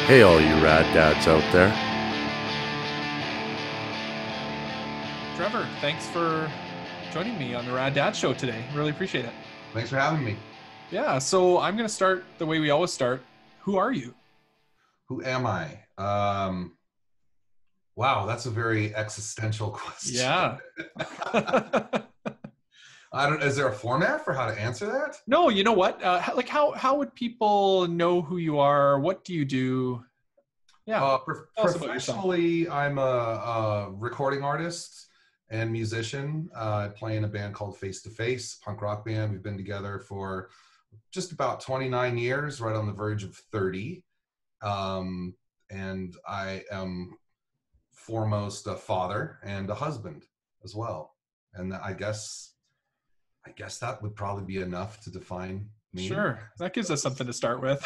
Hey, all you rad dads out there. Trevor, thanks for joining me on the Rad Dads show today. Really appreciate it. Thanks for having me. Yeah, so I'm going to start the way we always start. Who are you? Who am I? Wow, that's a very existential question. Yeah. Is there a format for how to answer that? No, you know what? How would people know who you are? What do you do? Yeah. Tell us about yourself. Professionally, I'm a recording artist and musician. I play in a band called Face to Face, punk rock band. We've been together for just about 29 years, right on the verge of 30. And I am foremost a father and a husband as well. And I guess that would probably be enough to define me. Sure. That gives us something to start with.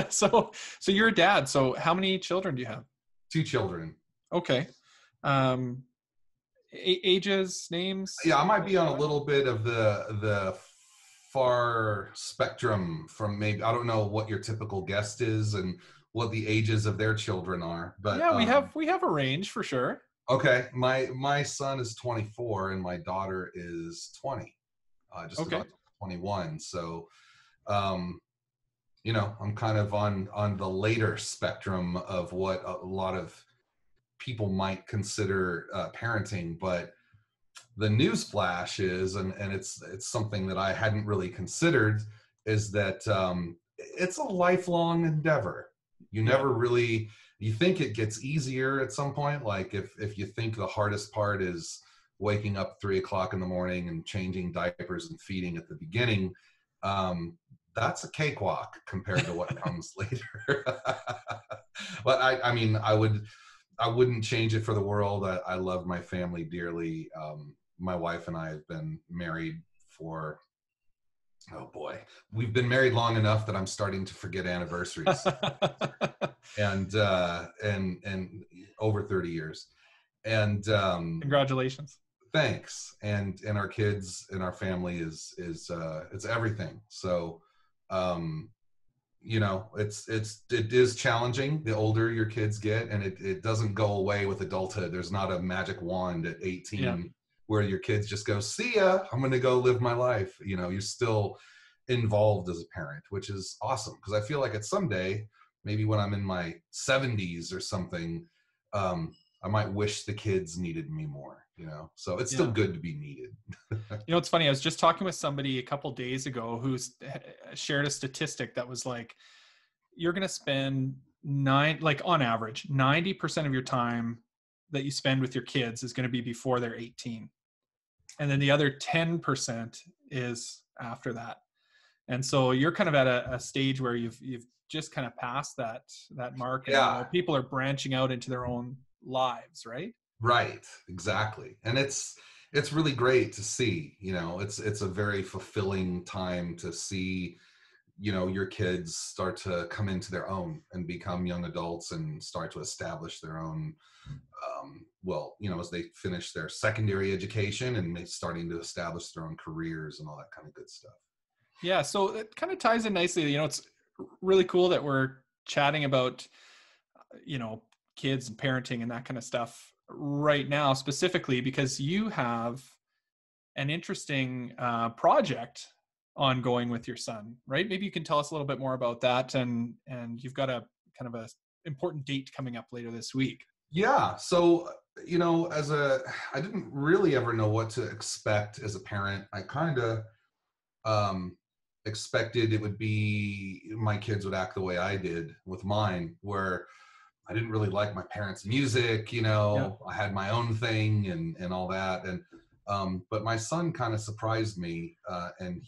So you're a dad. So how many children do you have? 2 children. Okay. Ages, names? Yeah, I might be on a little bit of the far spectrum from maybe, I don't know what your typical guest is and what the ages of their children are, but yeah, we have a range for sure. Okay, my son is 24 and my daughter is 20, about 21. So, I'm kind of on the later spectrum of what a lot of people might consider parenting, but the news flash is, and it's something that I hadn't really considered, is that it's a lifelong endeavor. You never really, you think it gets easier at some point. Like if you think the hardest part is waking up 3 o'clock in the morning and changing diapers and feeding at the beginning, that's a cakewalk compared to what comes later. But I wouldn't change it for the world. I love my family dearly. My wife and I have been married for, oh boy, we've been married long enough that I'm starting to forget anniversaries. and over 30 years. And congratulations. Thanks. And our kids and our family is it's everything. So it is challenging the older your kids get, and it doesn't go away with adulthood. There's not a magic wand at 18 where your kids just go, see ya, I'm going to go live my life. You're still involved as a parent, which is awesome, because I feel like at someday, maybe when I'm in my 70s or something, I might wish the kids needed me more, so it's still good to be needed. It's funny. I was just talking with somebody a couple days ago who's shared a statistic that was like, you're going to spend on average, 90% of your time that you spend with your kids is going to be before they're 18. And then the other 10% is after that. And so you're kind of at a stage where you've just kind of passed that mark. And, people are branching out into their own lives, right? Right, exactly. And it's really great to see. It's a very fulfilling time to see your kids start to come into their own and become young adults and start to establish their own as they finish their secondary education and they're starting to establish their own careers and all that kind of good stuff. Yeah, so it kind of ties in nicely. It's really cool that we're chatting about, kids and parenting and that kind of stuff right now, specifically because you have an interesting project ongoing with your son, right? Maybe you can tell us a little bit more about that, and you've got a kind of a important date coming up later this week. Yeah, so I didn't really ever know what to expect as a parent. I kind of expected it would be my kids would act the way I did with mine, where I didn't really like my parents' music, I had my own thing and all that. And but my son kind of surprised me, and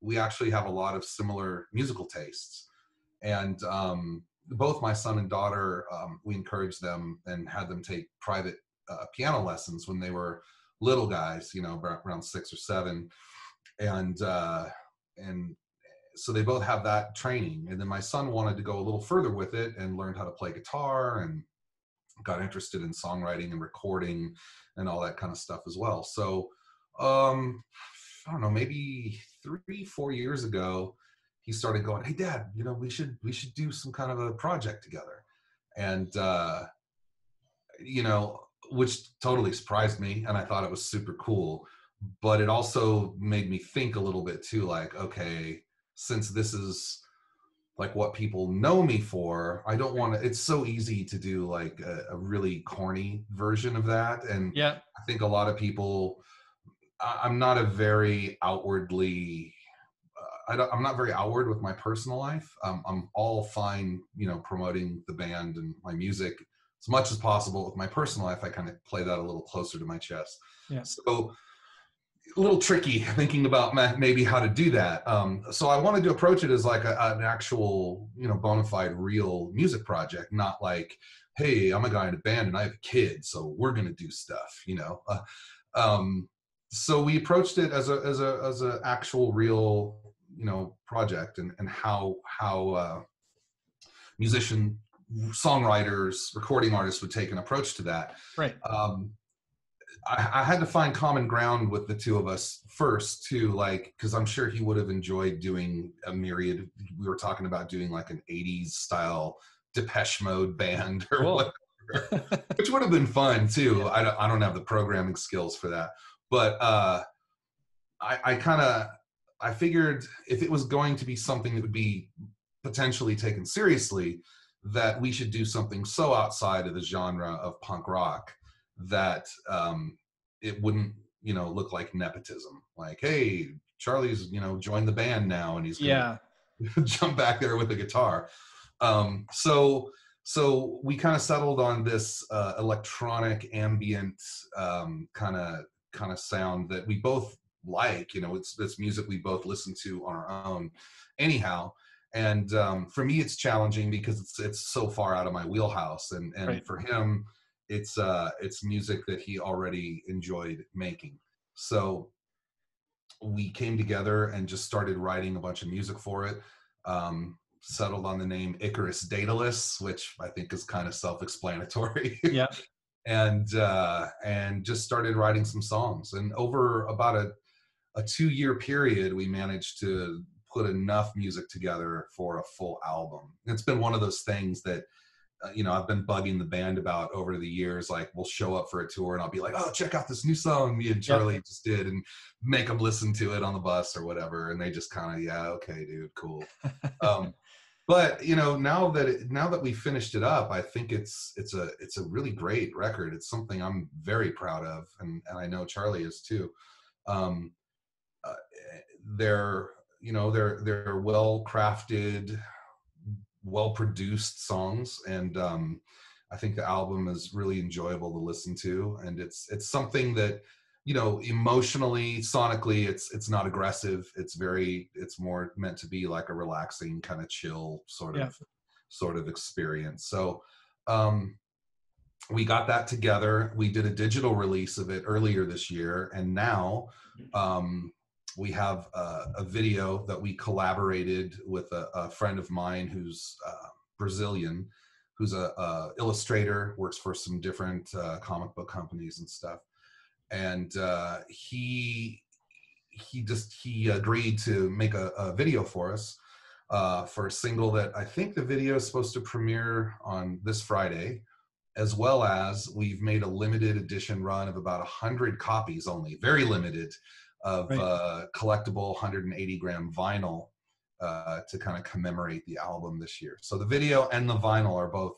we actually have a lot of similar musical tastes. And both my son and daughter, we encouraged them and had them take private piano lessons when they were little guys, around 6 or 7. And so they both have that training. And then my son wanted to go a little further with it and learned how to play guitar and got interested in songwriting and recording and all that kind of stuff as well. So I don't know, maybe 3-4 years ago, he started going, hey, Dad, we should do some kind of a project together. And you know, which totally surprised me, and I thought it was super cool. But it also made me think a little bit too, like, okay, since this is like what people know me for, I don't want to, it's so easy to do like a really corny version of that. And Yeah. I think a lot of people, I'm not a very outwardly, I'm not very outward with my personal life. I'm all fine, you know, promoting the band and my music as much as possible. With my personal life, I kind of play that a little closer to my chest. Yeah. So a little tricky thinking about maybe how to do that. So I wanted to approach it as like an actual, you know, bona fide real music project, not like, hey, I'm a guy in a band and I have a kid, so we're gonna do stuff, you know. So we approached it as a actual real, you know, project, and how musician, songwriters, recording artists would take an approach to that. Right. I had to find common ground with the two of us first too, like, because I'm sure he would have enjoyed doing a myriad. We were talking about doing like an 80s style Depeche Mode band or whatever, which would have been fun too. Yeah. I don't have the programming skills for that, but I figured if it was going to be something that would be potentially taken seriously, that we should do something so outside of the genre of punk rock that it wouldn't, you know, look like nepotism. Like, hey, Charlie's, you know, joined the band now, and he's gonna jump back there with the guitar. So we kind of settled on this electronic ambient kind of sound that we both like. You know, it's music we both listen to on our own anyhow. And for me, it's challenging because it's so far out of my wheelhouse, and right. For him, it's music that he already enjoyed making. So we came together and just started writing a bunch of music for it. Settled on the name IcarusDaedalus, which I think is kind of self-explanatory. Yeah. And just started writing some songs. And over about a 2-year period, we managed to put enough music together for a full album. It's been one of those things that you know, I've been bugging the band about over the years. Like, we'll show up for a tour and I'll be like, oh, check out this new song me and Charlie just did, and make them listen to it on the bus or whatever. And they just kind of, yeah, okay, dude, cool. But you know, now that we finished it up, I think it's a really great record. It's something I'm very proud of, and I know Charlie is too. They're well crafted, well-produced songs, and I think the album is really enjoyable to listen to, and it's something that, you know, emotionally, sonically, it's not aggressive. It's more meant to be like a relaxing, kind of chill sort of experience. So we got that together. We did a digital release of it earlier this year, and now we have a video that we collaborated with a friend of mine who's Brazilian, who's a illustrator, works for some different comic book companies and stuff. And he agreed to make a video for us for a single that I think the video is supposed to premiere on this Friday, as well as we've made a limited edition run of about 100 copies only, very limited, of collectible 180-gram vinyl to kind of commemorate the album this year. So the video and the vinyl are both,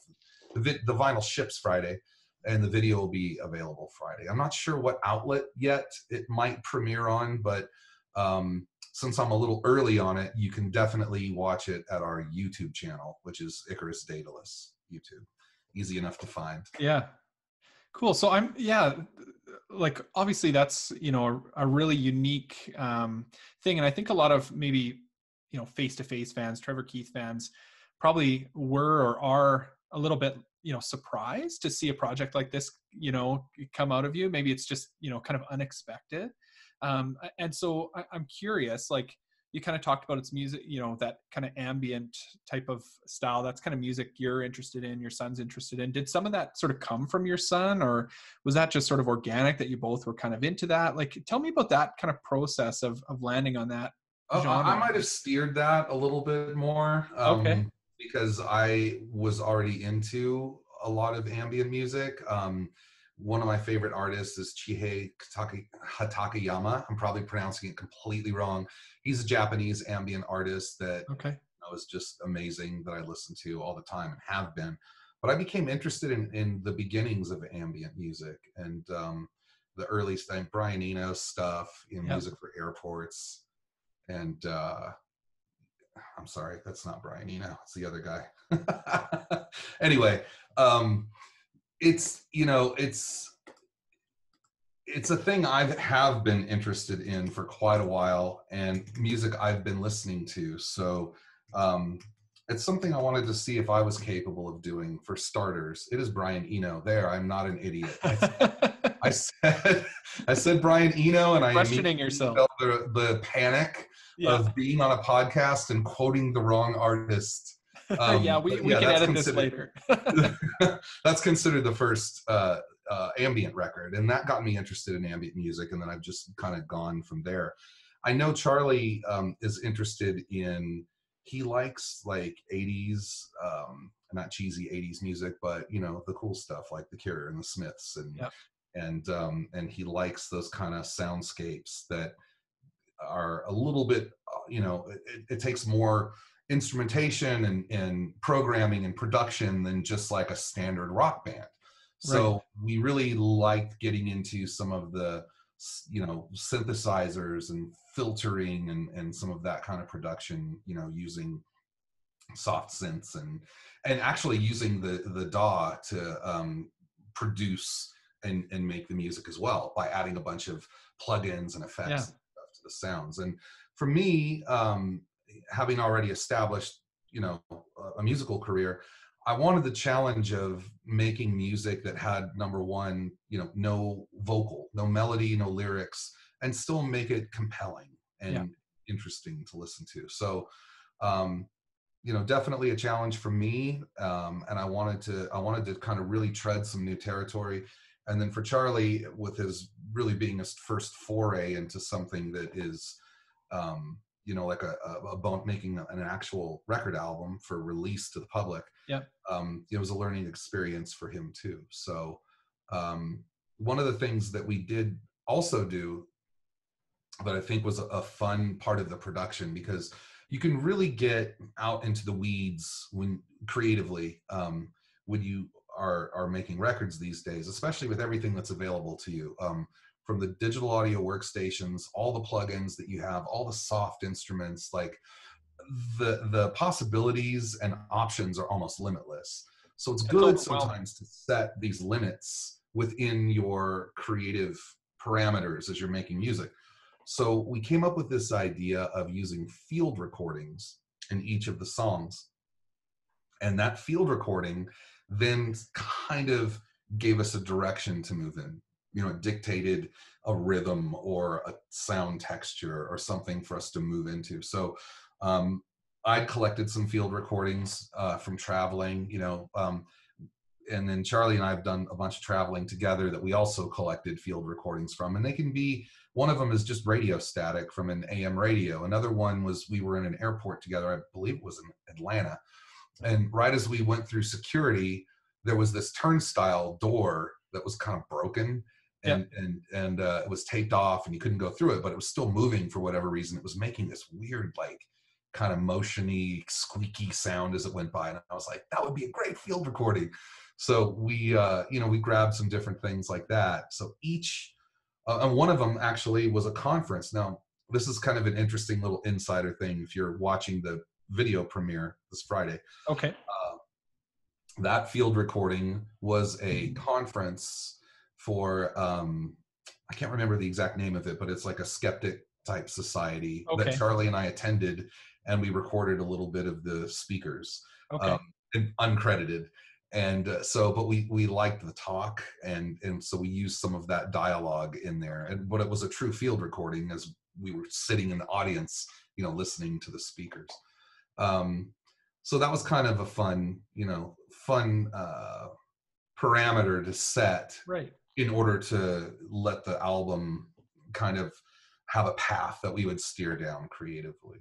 the vinyl ships Friday, and the video will be available Friday. I'm not sure what outlet yet it might premiere on, but since I'm a little early on it, you can definitely watch it at our YouTube channel, which is IcarusDaedalus YouTube. Easy enough to find. Yeah. Cool. So like, obviously that's, you know, a really unique thing. And I think a lot of maybe, you know, face-to-face fans, Trever Keith fans probably were or are a little bit, you know, surprised to see a project like this, you know, come out of you. Maybe it's just, you know, kind of unexpected. And so I'm curious, like, you kind of talked about its music, you know, that kind of ambient type of style. That's kind of music you're interested in, your son's interested in. Did some of that sort of come from your son, or was that just sort of organic that you both were kind of into that? Like, tell me about that kind of process of landing on that genre. I might have steered that a little bit more. Okay. because I was already into a lot of ambient music. One of my favorite artists is Chihei Hatakeyama. I'm probably pronouncing it completely wrong. He's a Japanese ambient artist that Okay. is just amazing, that I listen to all the time and have been. But I became interested in the beginnings of ambient music and the early stuff, Brian Eno stuff, music for airports. And I'm sorry, that's not Brian Eno, it's the other guy. Anyway, it's a thing I have been interested in for quite a while, and music I've been listening to. So it's something I wanted to see if I was capable of doing. For starters, it is Brian Eno. There, I'm not an idiot. I said Brian Eno, and I questioning yourself. felt the panic of being on a podcast and quoting the wrong artist. We can edit this later. That's considered the first ambient record, and that got me interested in ambient music, and then I've just kind of gone from there. I know Charlie is interested in, he likes like 80s, not cheesy 80s music, but the cool stuff like The Cure and the Smiths, and he likes those kind of soundscapes that are a little bit, it takes more instrumentation and programming and production than just like a standard rock band. So we really liked getting into some of the, synthesizers and filtering and some of that kind of production, using soft synths and actually using the DAW to produce and make the music as well, by adding a bunch of plugins and effects and stuff to the sounds. And for me, having already established, a musical career, I wanted the challenge of making music that had, number one, no vocal, no melody, no lyrics, and still make it compelling and interesting to listen to. So, definitely a challenge for me. And I wanted to kind of really tread some new territory. And then for Charlie, with his really being his first foray into something that is, like making an actual record album for release to the public. It was a learning experience for him too. So one of the things that we did also do that I think was a fun part of the production, because you can really get out into the weeds when creatively, when you are making records these days, especially with everything that's available to you. From the digital audio workstations, all the plugins that you have, all the soft instruments, like the possibilities and options are almost limitless. So it's good sometimes to set these limits within your creative parameters as you're making music. So we came up with this idea of using field recordings in each of the songs. And that field recording then kind of gave us a direction to move in. It dictated a rhythm or a sound texture or something for us to move into. So I collected some field recordings from traveling, and then Charlie and I have done a bunch of traveling together that we also collected field recordings from. And they can be, one of them is just radio static from an AM radio. Another one was, we were in an airport together, I believe it was in Atlanta. And right as we went through security, there was this turnstile door that was kind of broken. And it was taped off and you couldn't go through it, but it was still moving for whatever reason. It was making this weird, like, kind of motiony, squeaky sound as it went by. And I was like, that would be a great field recording. So we grabbed some different things like that. So each, and one of them actually was a conference. Now, this is kind of an interesting little insider thing if you're watching the video premiere this Friday. Okay. That field recording was a conference for, I can't remember the exact name of it, but it's like a skeptic type society that Charlie and I attended, and we recorded a little bit of the speakers, and uncredited. And but we liked the talk, and so we used some of that dialogue in there. But it was a true field recording as we were sitting in the audience, listening to the speakers. So that was kind of a fun parameter to set, in order to let the album kind of have a path that we would steer down creatively.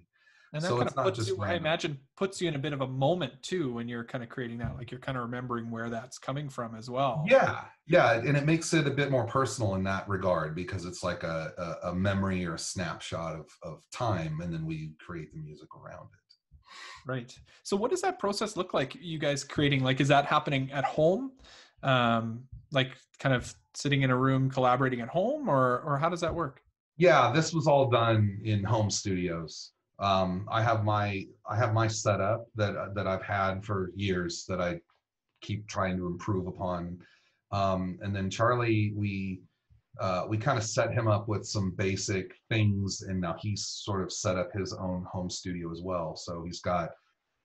And that So kind it's of not puts just you, I random. imagine, puts you in a bit of a moment too when you're kind of creating that. Like you're kind of remembering where that's coming from as well. Yeah, and it makes it a bit more personal in that regard because it's like a memory or a snapshot of time, and then we create the music around it. Right. So what does that process look like, you guys creating? Like, is that happening at home? Like kind of sitting in a room collaborating at home, or how does that work? Yeah, this was all done in home studios. I have my setup that I've had for years that I keep trying to improve upon. And then Charlie, we kind of set him up with some basic things, and now he's sort of set up his own home studio as well. So he's got,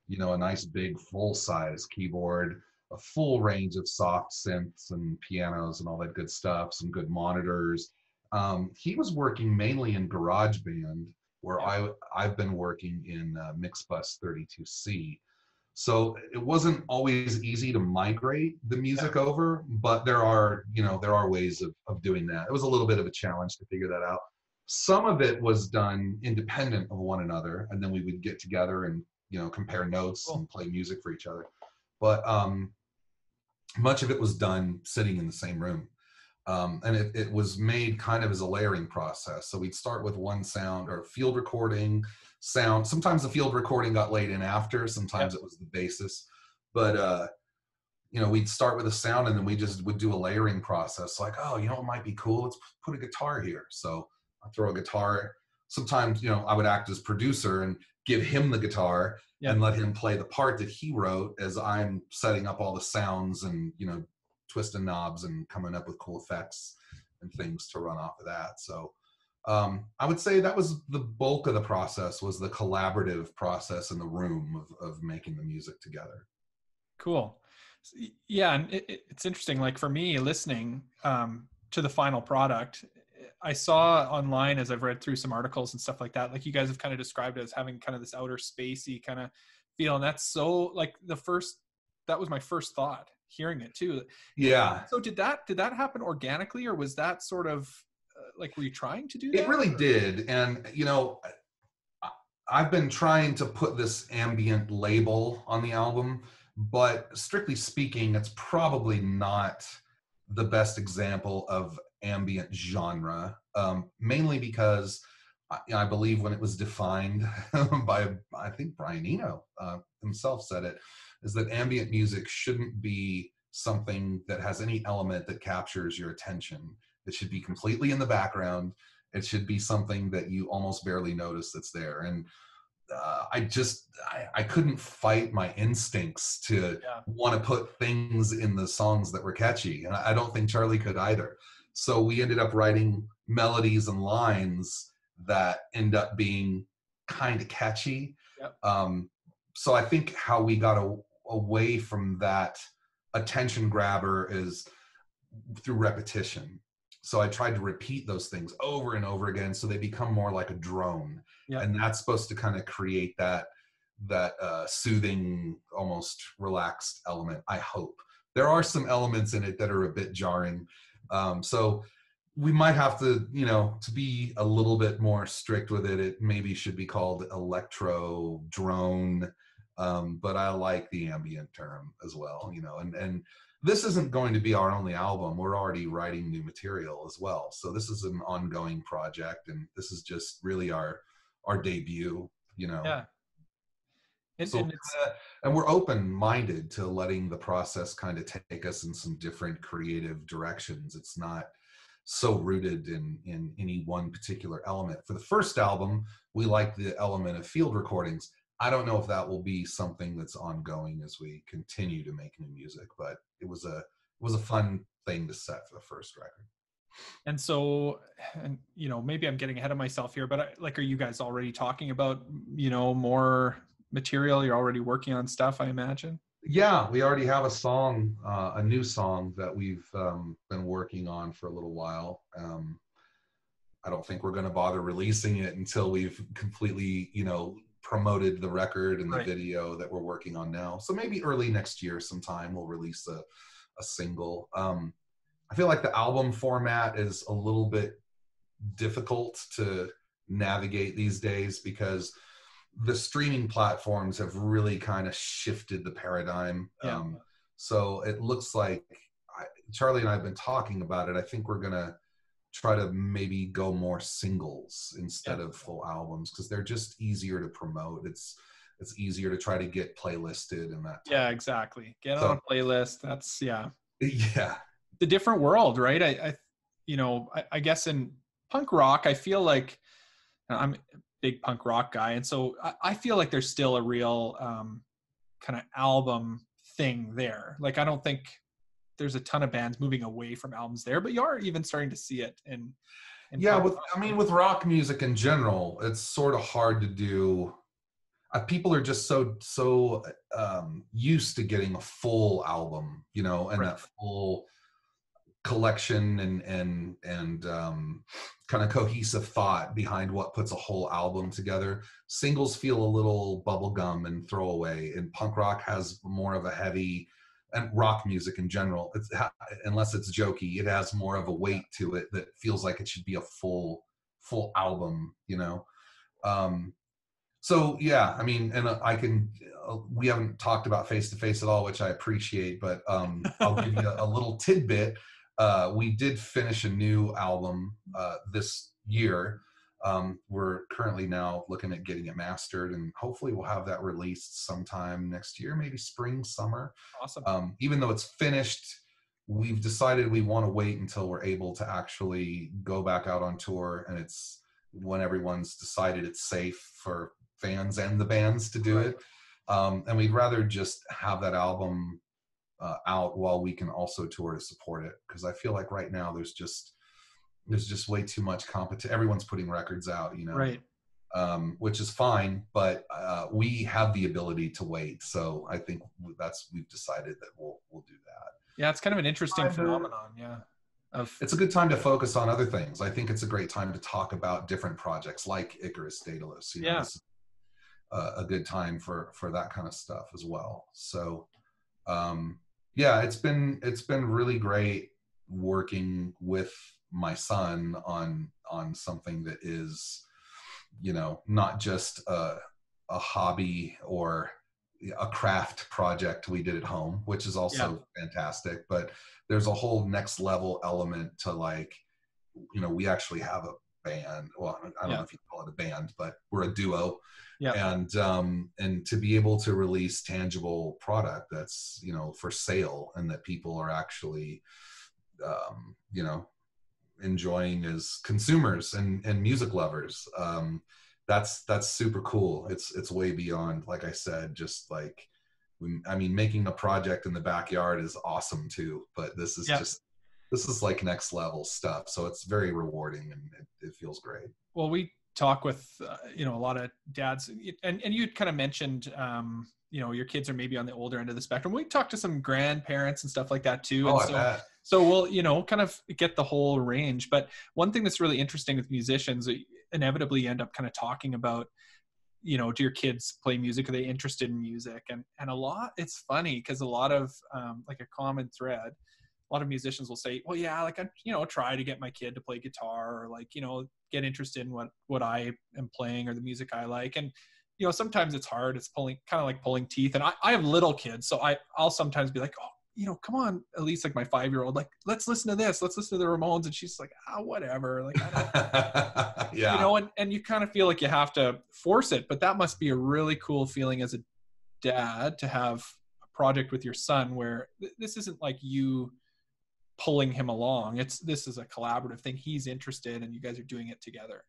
a nice big full size keyboard, a full range of soft synths and pianos and all that good stuff, some good monitors. He was working mainly in GarageBand, where Yeah. I've been working in Mixbus 32C. So it wasn't always easy to migrate the music over, but there are ways of doing that. It was a little bit of a challenge to figure that out. Some of it was done independent of one another, and then we would get together and compare notes Cool. and play music for each other. But much of it was done sitting in the same room. And it was made kind of as a layering process. So we'd start with one sound or field recording sound. Sometimes the field recording got laid in after, sometimes it was the basis. But we'd start with a sound and then we just would do a layering process. Like, oh, it might be cool. Let's put a guitar here. So I throw a guitar. Sometimes, I would act as producer and give him the guitar and let him play the part that he wrote as I'm setting up all the sounds and, twisting knobs and coming up with cool effects and things to run off of that. So I would say that was the bulk of the process, was the collaborative process in the room of making the music together. Cool. Yeah, and it's interesting. Like for me, listening to the final product, I saw online as I've read through some articles and stuff like that. Like you guys have kind of described it as having kind of this outer spacey kind of feel, and that's so like that was my first thought hearing it too. Yeah. So did that happen organically, or was that sort of like, were you trying to do that? It really did, and I've been trying to put this ambient label on the album, but strictly speaking, it's probably not the best example of ambient genre, mainly because I believe when it was defined by, I think Brian Eno himself said it, is that ambient music shouldn't be something that has any element that captures your attention. It should be completely in the background. It should be something that you almost barely notice that's there. And I couldn't fight my instincts to want to put things in the songs that were catchy. And I don't think Charlie could either. So we ended up writing melodies and lines that end up being kind of catchy. So I think how we got away from that attention grabber is through repetition. So I tried to repeat those things over and over again so they become more like a drone. And that's supposed to kind of create that soothing, almost relaxed element, I hope. There are some elements in it that are a bit jarring. So we might have to, to be a little bit more strict with it. It maybe should be called electro drone. But I like the ambient term as well, and this isn't going to be our only album. We're already writing new material as well. So this is an ongoing project, and this is just really our debut, Yeah. And we're open-minded to letting the process kind of take us in some different creative directions. It's not so rooted in any one particular element. For the first album, we liked the element of field recordings. I don't know if that will be something that's ongoing as we continue to make new music, but it was a fun thing to set for the first record. And so, maybe I'm getting ahead of myself here, but are you guys already talking about, more material? You're already working on stuff, I imagine. Yeah, we already have a new song that we've been working on for a little while. I don't think we're going to bother releasing it until we've completely, promoted the record and the video that we're working on now. So maybe early next year sometime we'll release a single. I feel like the album format is a little bit difficult to navigate these days because the streaming platforms have really kind of shifted the paradigm. Yeah. So it looks like Charlie and I have been talking about it. I think we're going to try to maybe go more singles instead of full albums, because they're just easier to promote. It's easier to try to get playlisted and that. Yeah, exactly. Get on a playlist. That's yeah. The different world, right? I guess in punk rock, I feel like I'm a big punk rock guy. And so I feel like there's still a real kind of album thing there. Like, I don't think there's a ton of bands moving away from albums there, but you are even starting to see it in with rock music in general, it's sort of hard to do. People are just so used to getting a full album, and that full collection and kind of cohesive thought behind what puts a whole album together. Singles feel a little bubblegum and throwaway, and punk rock has more of a heavy, and rock music in general, unless it's jokey, it has more of a weight to it that feels like it should be a full album, So yeah, I mean, and we haven't talked about Face to Face at all, which I appreciate, but I'll give you a little tidbit. We did finish a new album this year. We're currently now looking at getting it mastered, and hopefully we'll have that released sometime next year, maybe spring, summer. Awesome. Even though it's finished, we've decided we want to wait until we're able to actually go back out on tour, and it's when everyone's decided it's safe for fans and the bands to do it. And we'd rather just have that album out while we can also tour to support it, because I feel like right now there's just way too much competition. Everyone's putting records out, right, which is fine, but we have the ability to wait. So I think we've decided that we'll do that. Yeah, it's kind of an interesting phenomenon. It's a good time to focus on other things. I think it's a great time to talk about different projects like IcarusDaedalus. It's a good time for that kind of stuff as well. So it's been really great working with my son on something that is, not just a hobby or a craft project we did at home, which is also fantastic, but there's a whole next level element to, like, we actually have a band. Well, I don't know if you call it a band, but we're a duo. And to be able to release tangible product that's, for sale, and that people are actually, enjoying as consumers and music lovers. That's super cool. It's way beyond, like I said, just like, making a project in the backyard is awesome too, but this is like next level stuff. So it's very rewarding, and it feels great. Well, we talk with, a lot of dads, and you kind of mentioned, your kids are maybe on the older end of the spectrum. We talk to some grandparents and stuff like that too. So we'll, kind of get the whole range. But one thing that's really interesting with musicians, inevitably you end up kind of talking about, do your kids play music? Are they interested in music? And a lot, it's funny because a lot of, like a common thread, a lot of musicians will say, well, yeah, like, I, try to get my kid to play guitar, or like, get interested in what I am playing or the music I like. And, sometimes it's hard. It's kind of like pulling teeth. And I have little kids, so I'll sometimes be like, oh, come on, at least like my 5-year-old, like, let's listen to this. Let's listen to the Ramones. And she's like, whatever. Like, I don't, and you kind of feel like you have to force it, but that must be a really cool feeling as a dad to have a project with your son where this isn't like you pulling him along. This is a collaborative thing. He's interested and you guys are doing it together.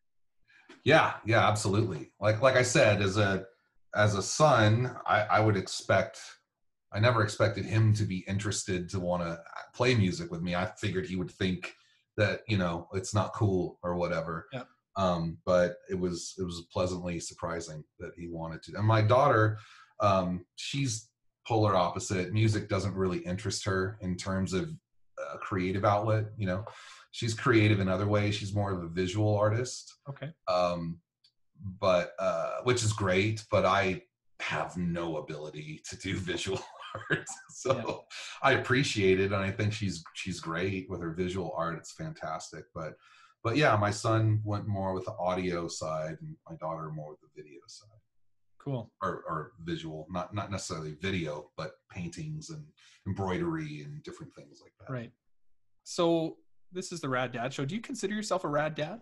Yeah, absolutely. Like I said, as a son, I never expected him to be interested to want to play music with me. I figured he would think that, it's not cool or whatever. Yeah. But it was pleasantly surprising that he wanted to. And my daughter, she's polar opposite. Music doesn't really interest her in terms of a creative outlet. She's creative in other ways. She's more of a visual artist. Okay. But which is great, but I have no ability to do visual art. So I appreciate it, and I think she's great with her visual art. It's fantastic. But yeah, my son went more with the audio side, and my daughter more with the video side. Cool. or visual, not necessarily video, but paintings and embroidery and different things like that. Right. So this is the Rad Dad Show. Do you consider yourself a rad dad?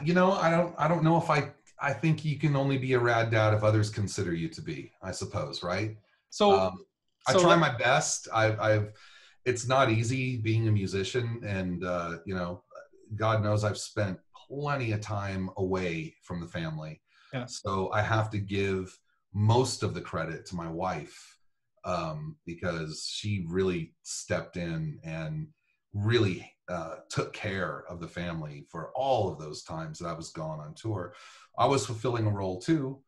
You know, I don't know if I think you can only be a rad dad if others consider you to be, I suppose, right? So, I try my best. It's not easy being a musician, and you know, God knows I've spent plenty of time away from the family. Yeah. So I have to give most of the credit to my wife, because she really stepped in and really took care of the family for all of those times that I was gone on tour. I was fulfilling a role too.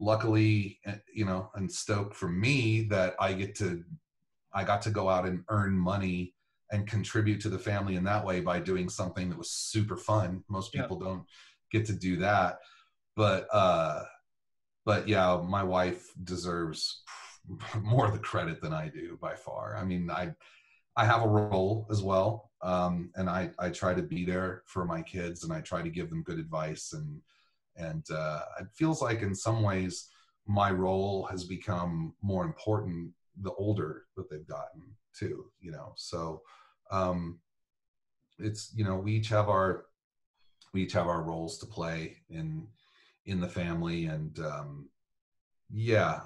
Luckily, you know, and stoked for me that I got to go out and earn money and contribute to the family in that way by doing something that was super fun. Most people don't get to do that. But yeah, my wife deserves more of the credit than I do by far. I mean, I have a role as well. And I try to be there for my kids, and I try to give them good advice. And it feels like in some ways my role has become more important the older that they've gotten too, you know? So, it's, you know, we each have our roles to play in the family. And, yeah,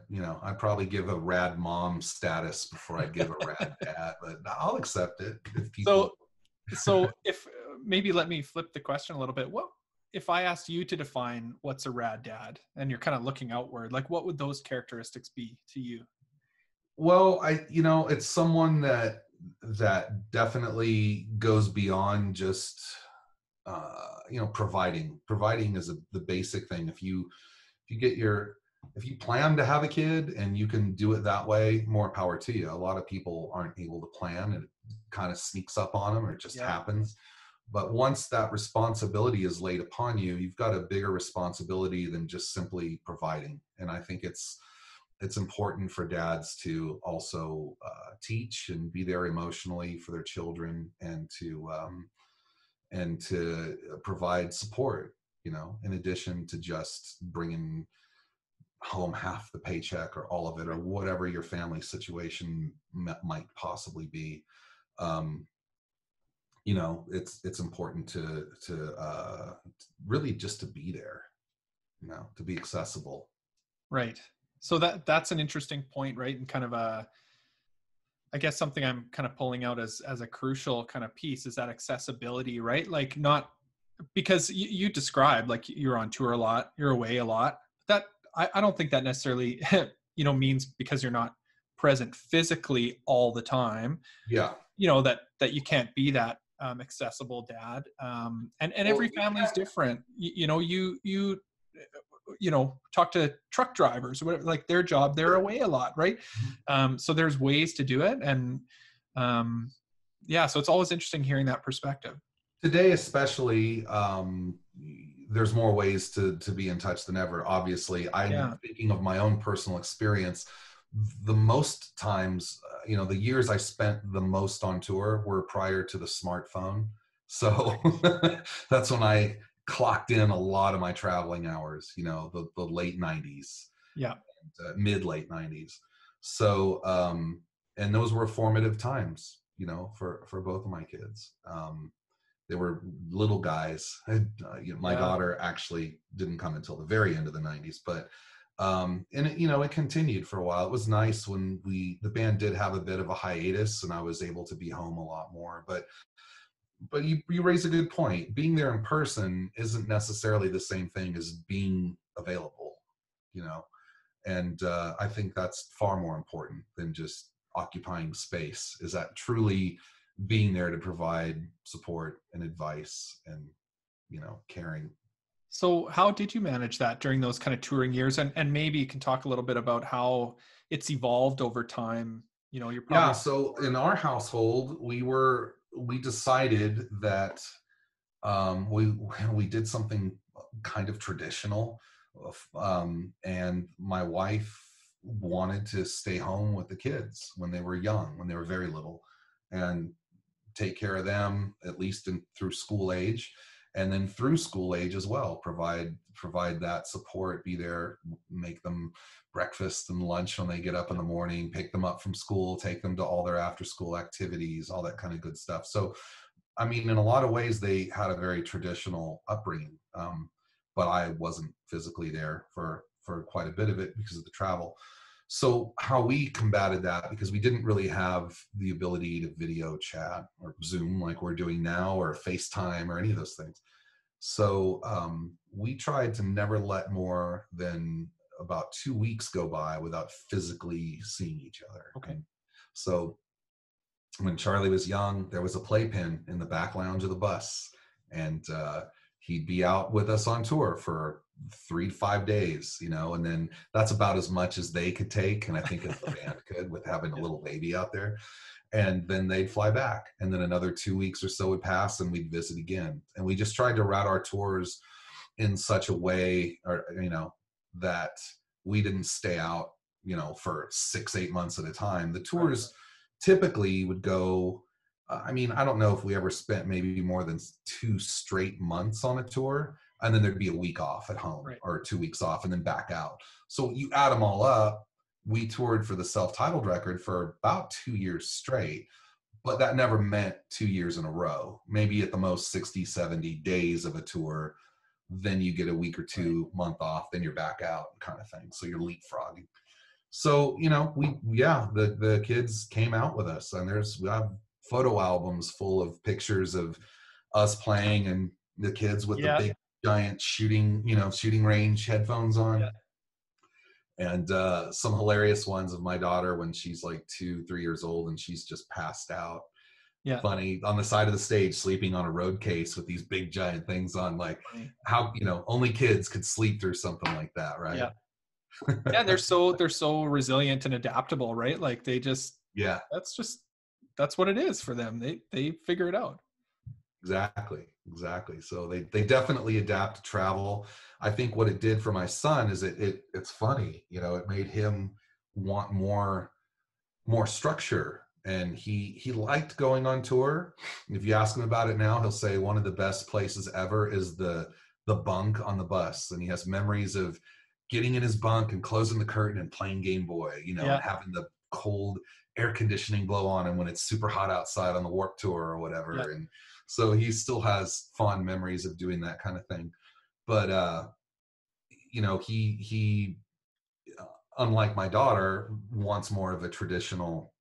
you know, I'd probably give a rad mom status before I'd give a rad dad, but I'll accept it if people. So if maybe let me flip the question a little bit. What if I asked you to define what's a rad dad, and you're kind of looking outward, like what would those characteristics be to you? Well, you know, it's someone that definitely goes beyond just, you know, providing is the basic thing. If you plan to have a kid and you can do it that way, more power to you. A lot of people aren't able to plan, and it kind of sneaks up on them, or it just happens. But once that responsibility is laid upon you, you've got a bigger responsibility than just simply providing. And I think it's important for dads to also teach and be there emotionally for their children, and to provide support, you know, in addition to just bringing home half the paycheck or all of it, or whatever your family situation might possibly be. You know, it's important to really just to be there, you know, to be accessible. Right. So that's an interesting point, right? And kind of I guess something I'm kind of pulling out as a crucial kind of piece is that accessibility, right? Like, not because you described like you're on tour a lot, you're away a lot. That I don't think that necessarily, you know, means because you're not present physically all the time. Yeah. You know, that you can't be that accessible dad. And every family is different. You know, you know, talk to truck drivers or whatever, like their job, they're away a lot, right? So there's ways to do it. And yeah, so it's always interesting hearing that perspective. Today, especially, there's more ways to be in touch than ever. Obviously, I'm thinking of my own personal experience. The most times, you know, the years I spent the most on tour were prior to the smartphone. So that's when I clocked in a lot of my traveling hours, you know, the late 90s, mid late 90s. So, and those were formative times, you know, for both of my kids. They were little guys. You know, my daughter actually didn't come until the very end of the 90s, but and it, you know, it continued for a while. It was nice when the band did have a bit of a hiatus, and I was able to be home a lot more. But you raise a good point. Being there in person isn't necessarily the same thing as being available, you know, and I think that's far more important than just occupying space. Is that truly being there to provide support and advice and, you know, caring. So how did you manage that during those kind of touring years? And maybe you can talk a little bit about how it's evolved over time. You know, you're probably... So in our household, we decided that we did something kind of traditional, and my wife wanted to stay home with the kids when they were young, when they were very little, and take care of them, at least through school age. and then through school age as well, provide that support, be there, make them breakfast and lunch when they get up in the morning, pick them up from school, take them to all their after school activities, all that kind of good stuff. So I mean, in a lot of ways, they had a very traditional upbringing, but I wasn't physically there for quite a bit of it because of the travel. So how we combated that, because we didn't really have the ability to video chat or Zoom like we're doing now, or FaceTime or any of those things. So we tried to never let more than about 2 weeks go by without physically seeing each other. Okay. And so when Charlie was young, there was a playpen in the back lounge of the bus, and he'd be out with us on tour for 3 to 5 days, you know, and then that's about as much as they could take, and I think as the band could, with having a little baby out there. And then they'd fly back, and then another 2 weeks or so would pass, and we'd visit again. And we just tried to route our tours in such a way, or you know, that we didn't stay out, you know, for 6-8 months at a time. The tours typically would go, I mean, I don't know if we ever spent maybe more than 2 straight months on a tour, and then there'd be a week off at home, or 2 weeks off and then back out. So you add them all up, we toured for the self-titled record for about 2 years straight, but that never meant 2 years in a row. Maybe at the most 60, 70 days of a tour, then you get a week or 2 month off, then you're back out kind of thing. So you're leapfrogging. So, you know, the kids came out with us, and we have photo albums full of pictures of us playing, and the kids with the big giant shooting range headphones on. Yeah. And some hilarious ones of my daughter when she's like 2-3 years old and she's just passed out. Yeah. Funny, on the side of the stage, sleeping on a road case with these big giant things on, like how, you know, only kids could sleep through something like that, right? Yeah. Yeah, they're so resilient and adaptable, right? Like they just, that's what it is for them. They figure it out. Exactly. So they definitely adapt to travel. I think what it did for my son is it's funny, you know, it made him want more structure, and he liked going on tour. If you ask him about it now, he'll say one of the best places ever is the bunk on the bus, and he has memories of getting in his bunk and closing the curtain and playing Game Boy, you know, and having the cold air conditioning blow on him when it's super hot outside on the Warped Tour or whatever. Yeah. And so he still has fond memories of doing that kind of thing. But, you know, he unlike my daughter, wants more of a traditional,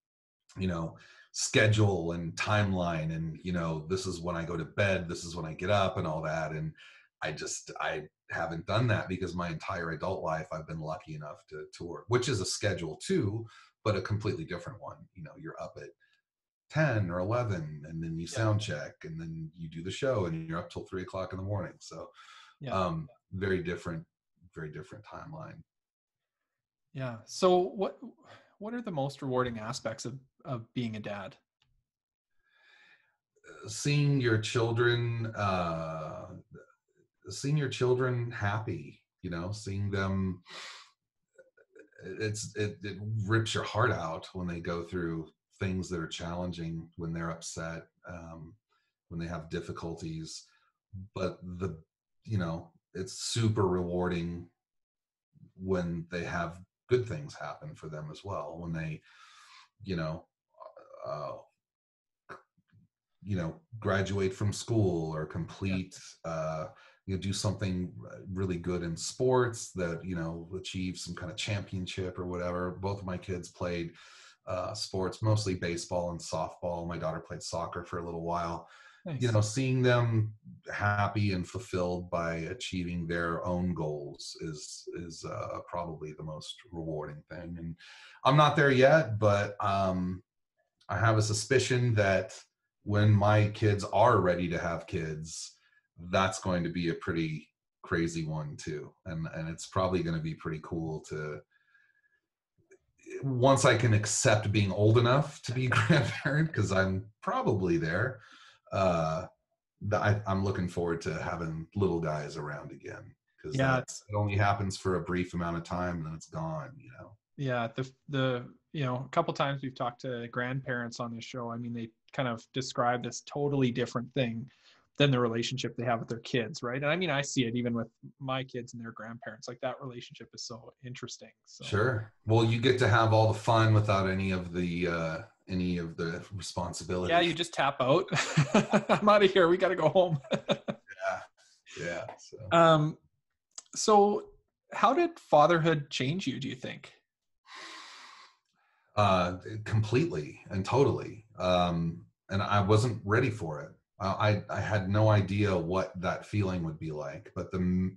you know, schedule and timeline. And, you know, this is when I go to bed, this is when I get up and all that. And I haven't done that because my entire adult life I've been lucky enough to tour, which is a schedule too, but a completely different one. You know, you're up at 10 or 11 and then you sound check and then you do the show and you're up till 3 o'clock in the morning. So very different timeline. Yeah. So what are the most rewarding aspects of being a dad? Seeing your children happy, you know, seeing them, it rips your heart out when they go through things that are challenging, when they're upset, when they have difficulties. But you know, it's super rewarding when they have good things happen for them as well, when they, you know, graduate from school or complete, you know, do something really good in sports, that, you know, achieve some kind of championship or whatever. Both of my kids played sports, mostly baseball and softball. My daughter played soccer for a little while. Nice. You know, seeing them happy and fulfilled by achieving their own goals is probably the most rewarding thing. And I'm not there yet, but I have a suspicion that when my kids are ready to have kids, that's going to be a pretty crazy one too. And it's probably going to be pretty cool to, once I can accept being old enough to be a grandparent, because I'm probably there. I'm looking forward to having little guys around again, because it only happens for a brief amount of time and then it's gone, you know. Yeah, the you know, a couple times we've talked to grandparents on this show. I mean, they kind of describe this totally different thing than the relationship they have with their kids, right? And I mean, I see it even with my kids and their grandparents. Like that relationship is so interesting. So Sure. Well, you get to have all the fun without any of the responsibility. yeah, you just tap out. I'm out of here. We got to go home. Yeah. So how did fatherhood change you, do you think? Completely and totally. And I wasn't ready for it. I had no idea what that feeling would be like. But the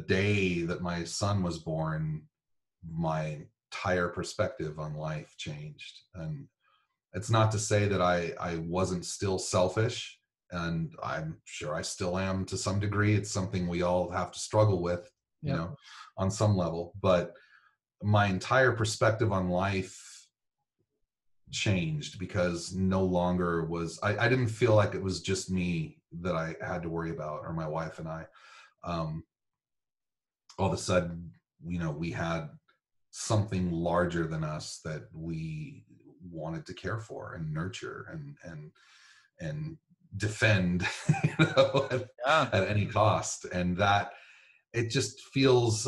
day that my son was born, my entire perspective on life changed. And it's not to say that I wasn't still selfish, and I'm sure I still am to some degree. It's something we all have to struggle with, you know, on some level. But my entire perspective on life changed because no longer was I didn't feel like it was just me that I had to worry about, or my wife and I. All of a sudden, you know, we had something larger than us that we wanted to care for and nurture and defend, you know, at any cost. And that it just feels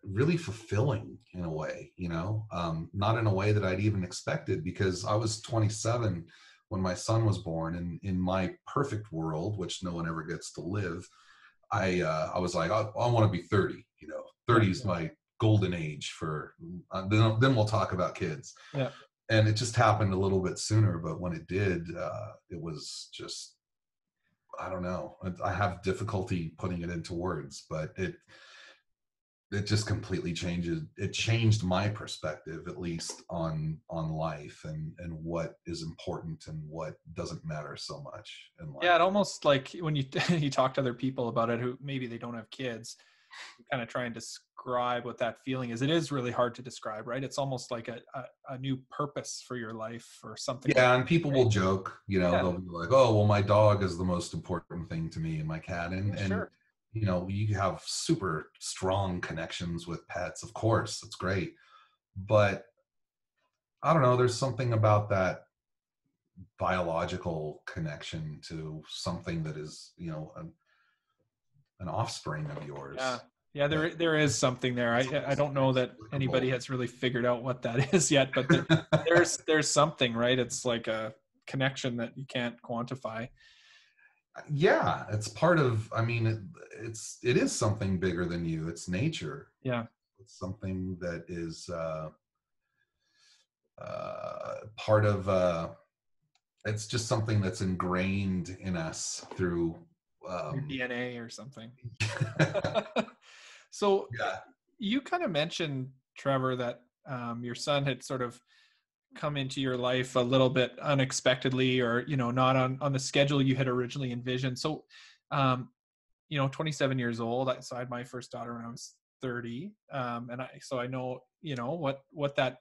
really fulfilling in a way, you know, not in a way that I'd even expected, because I was 27 when my son was born, and in my perfect world, which no one ever gets to live, I was like, I want to be 30, you know, 30 is my golden age for, then we'll talk about kids. Yeah. And it just happened a little bit sooner, but when it did, it was just, I don't know. I have difficulty putting it into words, but it just completely changes. It changed my perspective, at least on life and what is important and what doesn't matter so much in life. Yeah, it almost like when you you talk to other people about it who maybe they don't have kids, you kind of try and describe what that feeling is. It is really hard to describe, right? It's almost like a new purpose for your life or something. Yeah, like and people will joke, you know, they'll be like, oh, well, my dog is the most important thing to me, and my cat. And sure. You know, you have super strong connections with pets, of course, it's great. But I don't know, there's something about that biological connection to something that is, you know, an offspring of yours. Yeah, there is something there. I don't know that anybody has really figured out what that is yet, but there's something, right? It's like a connection that you can't quantify. Yeah, it's part of, I mean, it is something bigger than you. It's nature. Yeah. It's something that is part of, it's just something that's ingrained in us through your DNA or something. So you kind of mentioned, Trevor, that your son had sort of come into your life a little bit unexpectedly, or, you know, not on the schedule you had originally envisioned. So, you know, 27 years old, so I had my first daughter when I was 30. And so I know, you know, what that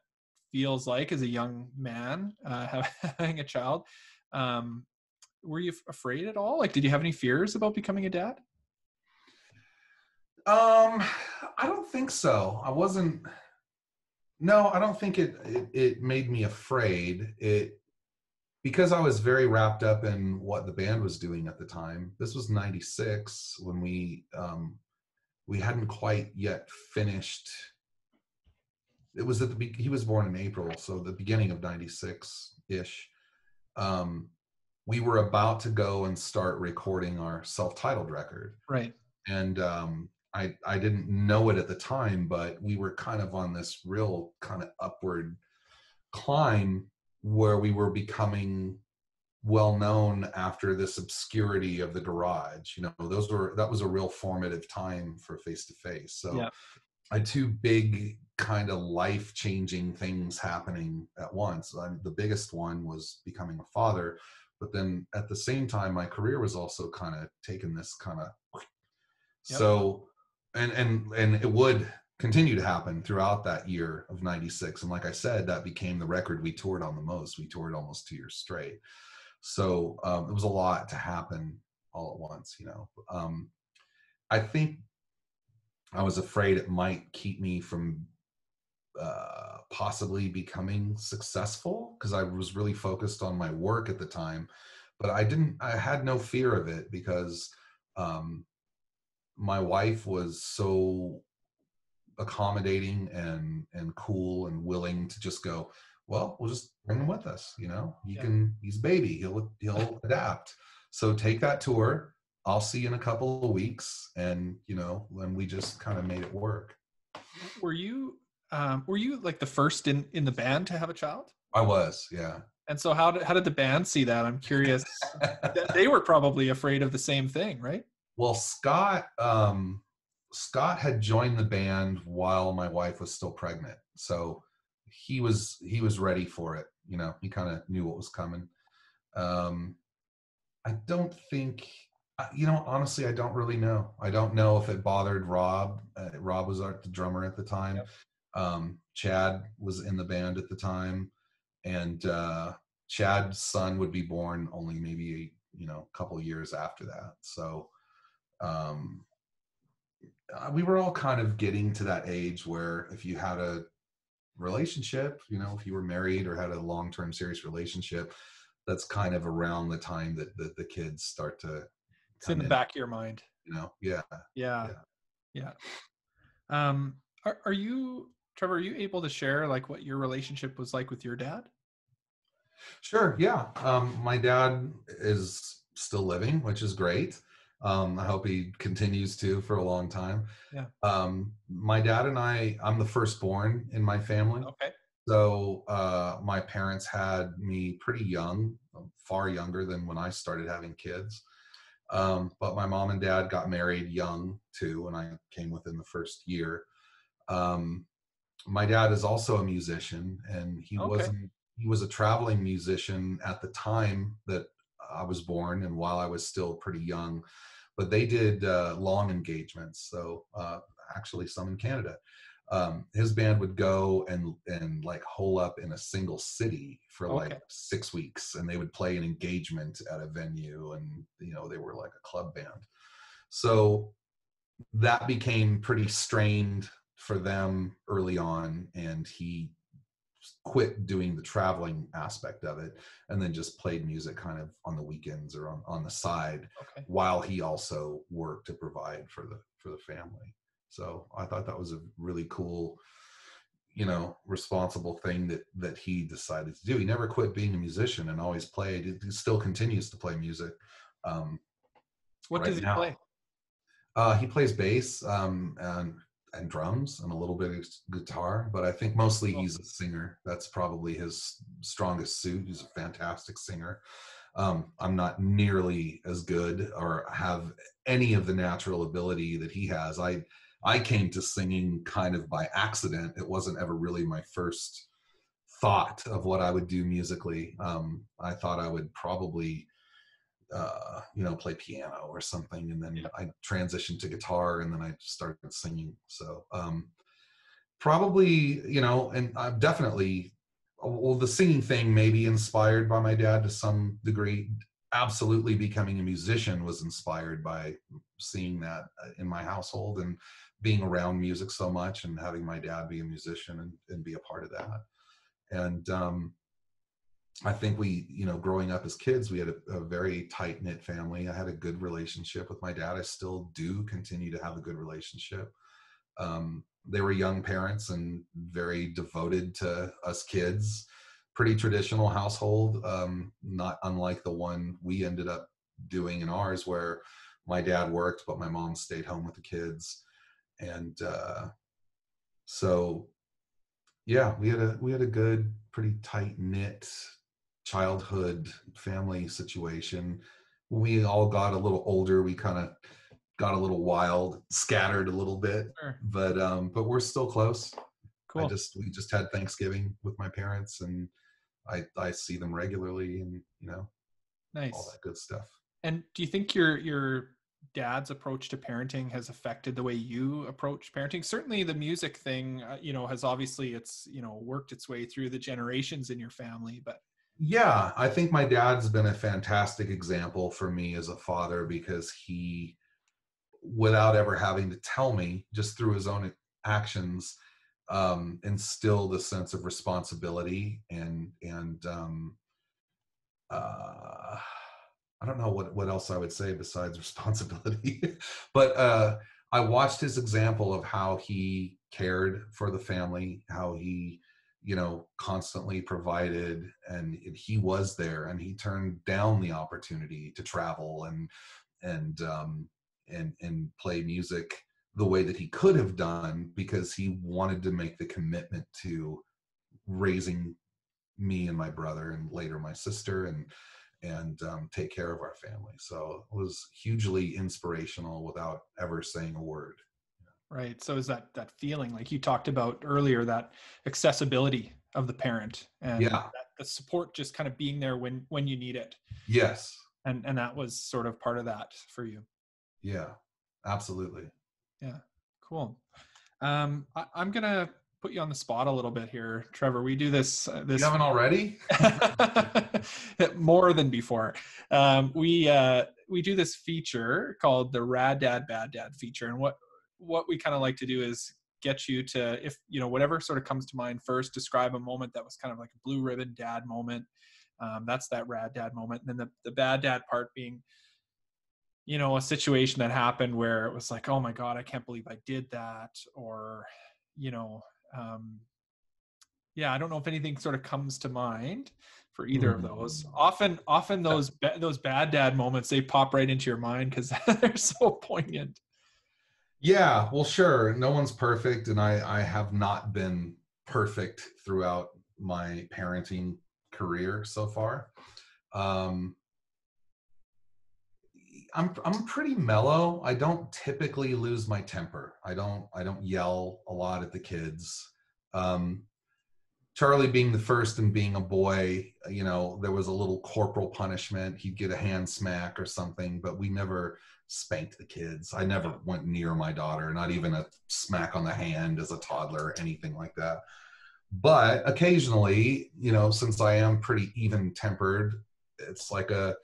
feels like as a young man, having a child. Were you afraid at all? Like, did you have any fears about becoming a dad? I don't think so. I wasn't. No, I don't think it made me afraid. Because I was very wrapped up in what the band was doing at the time. This was '96 when we hadn't quite yet finished. It was he was born in April, so the beginning of '96 ish. We were about to go and start recording our self-titled record. Right. And I didn't know it at the time, but we were kind of on this real kind of upward climb where we were becoming well known after this obscurity of the garage. You know, that was a real formative time for Face to Face. So I had two big kind of life-changing things happening at once. The biggest one was becoming a father, but then at the same time, my career was also kind of taking this kind of so, and it would continue to happen throughout that year of '96. And like I said, that became the record we toured on the most. We toured almost 2 years straight. So it was a lot to happen all at once, you know. I think I was afraid it might keep me from possibly becoming successful, because I was really focused on my work at the time. But I had no fear of it, because my wife was so accommodating and cool and willing to just go, well, we'll just bring him with us. He's a baby, he'll adapt. So take that tour. I'll see you in a couple of weeks. And when we just kind of made it work. Were you like the first in the band to have a child? I was, yeah. And so how did the band see that? I'm curious. They were probably afraid of the same thing, right? Well, Scott had joined the band while my wife was still pregnant, so he was ready for it. He kind of knew what was coming. I don't think, honestly, I don't really know. I don't know if it bothered Rob. Rob was the drummer at the time. Yep. Chad was in the band at the time, and Chad's son would be born only maybe a couple years after that. So we were all kind of getting to that age where if you had a relationship, if you were married or had a long-term serious relationship, that's kind of around the time that the kids start to it's in the back of your mind. Yeah. Are you, Trever, are you able to share like what your relationship was like with your dad? Sure. Yeah. My dad is still living, which is great. I hope he continues to for a long time. Yeah. My dad and I'm the firstborn in my family. Okay. So my parents had me pretty young, far younger than when I started having kids. But my mom and dad got married young too, and I came within the first year. My dad is also a musician, and he was a traveling musician at the time that I was born and while I was still pretty young. But they did long engagements, so actually some in Canada. His band would go and like hole up in a single city for like 6 weeks, and they would play an engagement at a venue, and they were like a club band. So that became pretty strained for them early on, and he quit doing the traveling aspect of it and then just played music kind of on the weekends or on the side, while he also worked to provide for the family. So I thought that was a really cool, responsible thing that he decided to do. He never quit being a musician and always played. He still continues to play music. What does he play? He plays bass and drums and a little bit of guitar, but I think mostly he's a singer. That's probably his strongest suit. He's a fantastic singer. I'm not nearly as good or have any of the natural ability that he has. I came to singing kind of by accident. It wasn't ever really my first thought of what I would do musically. I thought I would probably play piano or something, and then I transitioned to guitar, and then I started singing. So probably, and I'm definitely, the singing thing may be inspired by my dad to some degree. Absolutely, becoming a musician was inspired by seeing that in my household and being around music so much, and having my dad be a musician and be a part of that. And I think we, growing up as kids, we had a very tight-knit family. I had a good relationship with my dad. I still do continue to have a good relationship. They were young parents and very devoted to us kids. Pretty traditional household, not unlike the one we ended up doing in ours, where my dad worked, but my mom stayed home with the kids. And so, yeah, we had a good, pretty tight-knit childhood family situation. When we all got a little older, we kind of got a little wild, scattered a little bit. Sure. But we're still close. Cool. We just had Thanksgiving with my parents, and I see them regularly, and nice, all that good stuff. And do you think your dad's approach to parenting has affected the way you approach parenting? Certainly the music thing, has obviously worked its way through the generations in your family, but yeah, I think my dad's been a fantastic example for me as a father, because he, without ever having to tell me, just through his own actions, instilled a sense of responsibility and I don't know what else I would say besides responsibility, but I watched his example of how he cared for the family, how he, constantly provided, and he was there, and he turned down the opportunity to travel and play music the way that he could have done, because he wanted to make the commitment to raising me and my brother and later my sister and take care of our family. So it was hugely inspirational without ever saying a word. Right. So is that feeling, like you talked about earlier, that accessibility of the parent, and the support just kind of being there when you need it. Yes. And that was sort of part of that for you. Yeah, absolutely. Yeah. Cool. I'm going to put you on the spot a little bit here, Trever. We do this. You haven't already? More than before. We do this feature called the Rad Dad Bad Dad feature, and what we kind of like to do is get you to, if whatever sort of comes to mind first, describe a moment that was kind of like a blue ribbon dad moment. That's that Rad Dad moment, and then the bad dad part being, a situation that happened where it was like, oh my God, I can't believe I did that, or I don't know if anything sort of comes to mind for either of those. Often those bad dad moments, they pop right into your mind because they're so poignant. Yeah, well, sure. No one's perfect, and I have not been perfect throughout my parenting career so far. I'm pretty mellow. I don't typically lose my temper. I don't yell a lot at the kids. Charlie being the first and being a boy, there was a little corporal punishment. He'd get a hand smack or something, but we never spanked the kids. I never went near my daughter, not even a smack on the hand as a toddler or anything like that. But occasionally, since I am pretty even-tempered, it's like a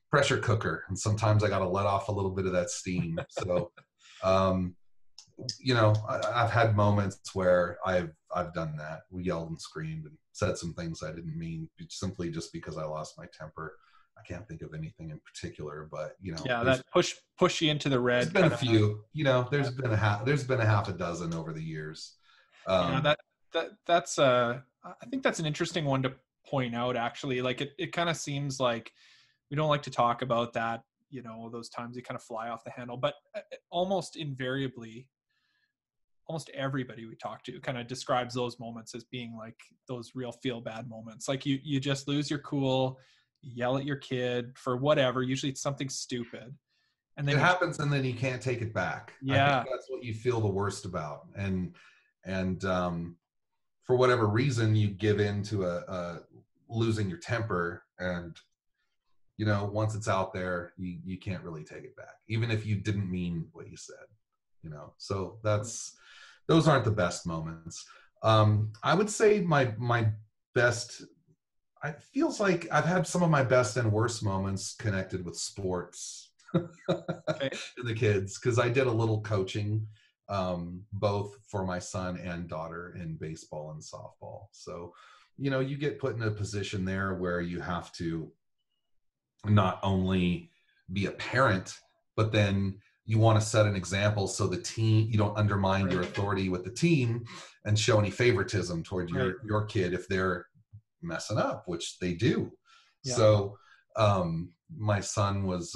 pressure cooker, and sometimes I got to let off a little bit of that steam. So, I've had moments where I've done that. We yelled and screamed and said some things I didn't mean, simply just because I lost my temper. I can't think of anything in particular, but that push you into the red. There's been a few. There's been a half a dozen over the years. That's I think that's an interesting one to point out, actually. Like it kind of seems like we don't like to talk about that, those times you kind of fly off the handle, but almost invariably, almost everybody we talk to kind of describes those moments as being like those real feel bad moments. Like you just lose your cool, yell at your kid for whatever, usually it's something stupid. And then it happens, and then you can't take it back. Yeah. I think that's what you feel the worst about. And for whatever reason, you give in to a losing your temper, and once it's out there, you can't really take it back, even if you didn't mean what you said. So those aren't the best moments. I would say my best, it feels like I've had some of my best and worst moments connected with sports. Okay. And the kids, because I did a little coaching, both for my son and daughter in baseball and softball. So, you get put in a position there where you have to not only be a parent, but then you want to set an example so the team, you don't undermine your authority with the team and show any favoritism toward your kid if they're messing up, which they do. Yeah. So my son was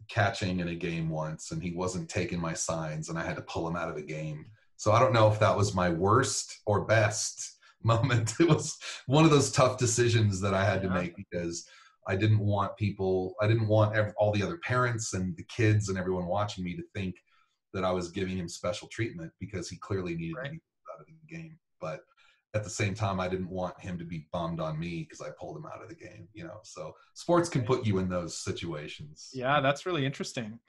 catching in a game once, and he wasn't taking my signs, and I had to pull him out of the game. So I don't know if that was my worst or best moment. It was one of those tough decisions that I had to make, because I didn't want all the other parents and the kids and everyone watching me to think that I was giving him special treatment, because he clearly needed to be out of the game. But at the same time, I didn't want him to be bummed on me because I pulled him out of the game, so sports can put you in those situations. Yeah, that's really interesting.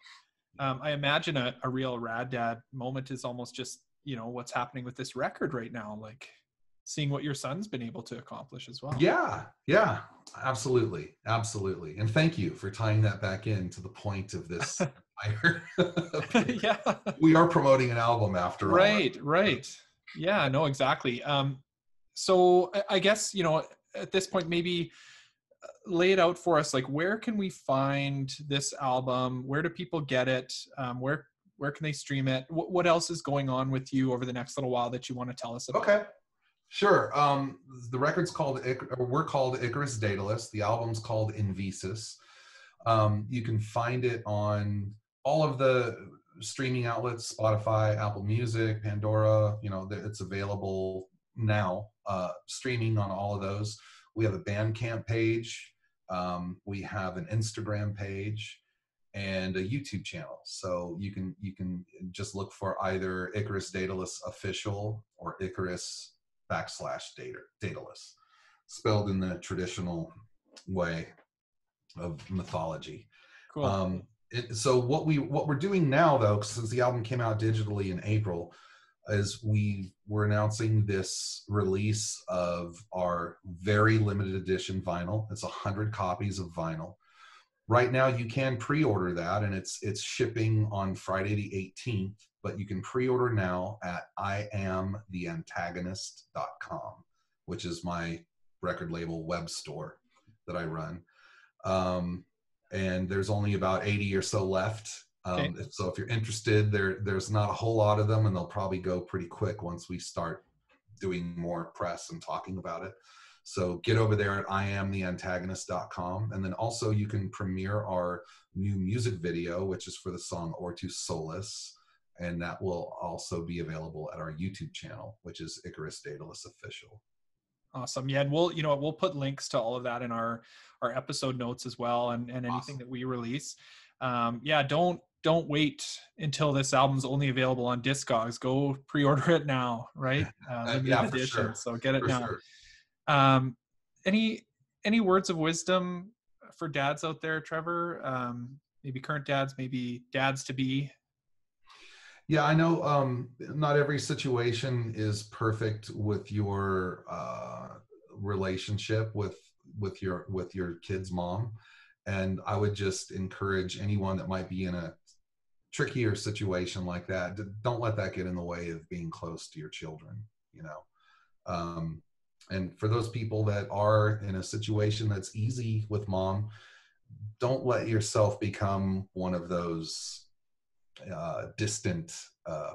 I imagine a real Rad Dad moment is almost just, what's happening with this record right now, like seeing what your son's been able to accomplish as well. Yeah, absolutely. And thank you for tying that back in to the point of this. Yeah. We are promoting an album after all. Right. Yeah, no, exactly. So I guess, at this point, maybe lay it out for us. Like, where can we find this album? Where do people get it? Where can they stream it? What else is going on with you over the next little while that you want to tell us about? Okay. Sure. The record's called, or we're called IcarusDaedalus. The album's called Invisus. You can find it on all of the streaming outlets, Spotify, Apple Music, Pandora. It's available now, streaming on all of those. We have a Bandcamp page. We have an Instagram page and a YouTube channel. So you can just look for either IcarusDaedalus official or Icarus/Daedalus, spelled in the traditional way of mythology. Cool. So what we're doing now, though, since the album came out digitally in April, is we're announcing this release of our very limited edition vinyl. It's 100 copies of vinyl. Right now, you can pre-order that, and it's shipping on Friday the 18th. But you can pre-order now at IamTheAntagonist.com, which is my record label web store that I run. And there's only about 80 or so left. Okay. So if you're interested, there's not a whole lot of them, and they'll probably go pretty quick once we start doing more press and talking about it. So get over there at IamTheAntagonist.com. And then also you can premiere our new music video, which is for the song Ortus Solus. And that will also be available at our YouTube channel, which is IcarusDaedalus Official. Awesome. Yeah. And we'll put links to all of that in our episode notes as well. And anything Awesome. that we release. Yeah. Don't wait until this album's only available on Discogs. Go pre-order it now, right? Yeah, for edition, sure. so get it For now. sure. Any words of wisdom for dads out there, Trever? Maybe current dads, maybe dads to be. Yeah, I know not every situation is perfect with your relationship with your kid's mom, and I would just encourage anyone that might be in a trickier situation like that, don't let that get in the way of being close to your children. And for those people that are in a situation that's easy with mom, don't let yourself become one of those distant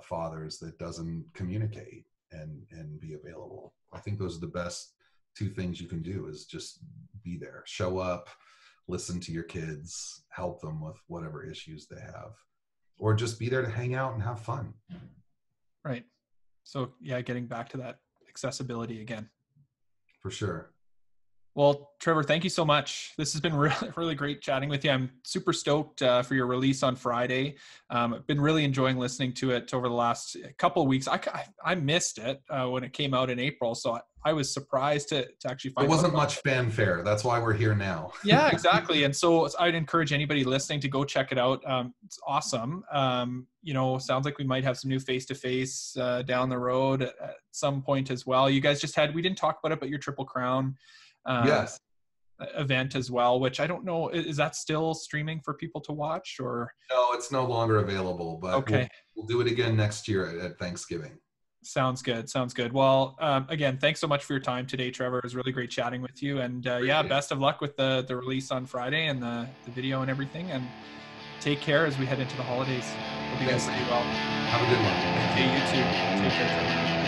fathers that doesn't communicate and be available. I think those are the best two things you can do, is just be there, show up, listen to your kids, help them with whatever issues they have, or just be there to hang out and have fun. Right. So yeah, getting back to that accessibility again. For sure. Well, Trever, thank you so much. This has been really, really great chatting with you. I'm super stoked for your release on Friday. I've been really enjoying listening to it over the last couple of weeks. I missed it when it came out in April, so I was surprised to actually find it wasn't much fanfare. That's why we're here now. Yeah, exactly. And so I'd encourage anybody listening to go check it out. It's awesome. Sounds like we might have some new face-to-face down the road at some point as well. You guys we didn't talk about it, but your Triple Crown yes, event as well, which I don't know, is that still streaming for people to watch, or? No, it's no longer available, but okay, we'll do it again next year at Thanksgiving. Sounds good. Well, again, thanks so much for your time today, Trever. It was really great chatting with you, and best of luck with the release on Friday and the video and everything, and take care as we head into the holidays. Hope you guys do well. Have a good one. Okay, you too. Take care, Trever.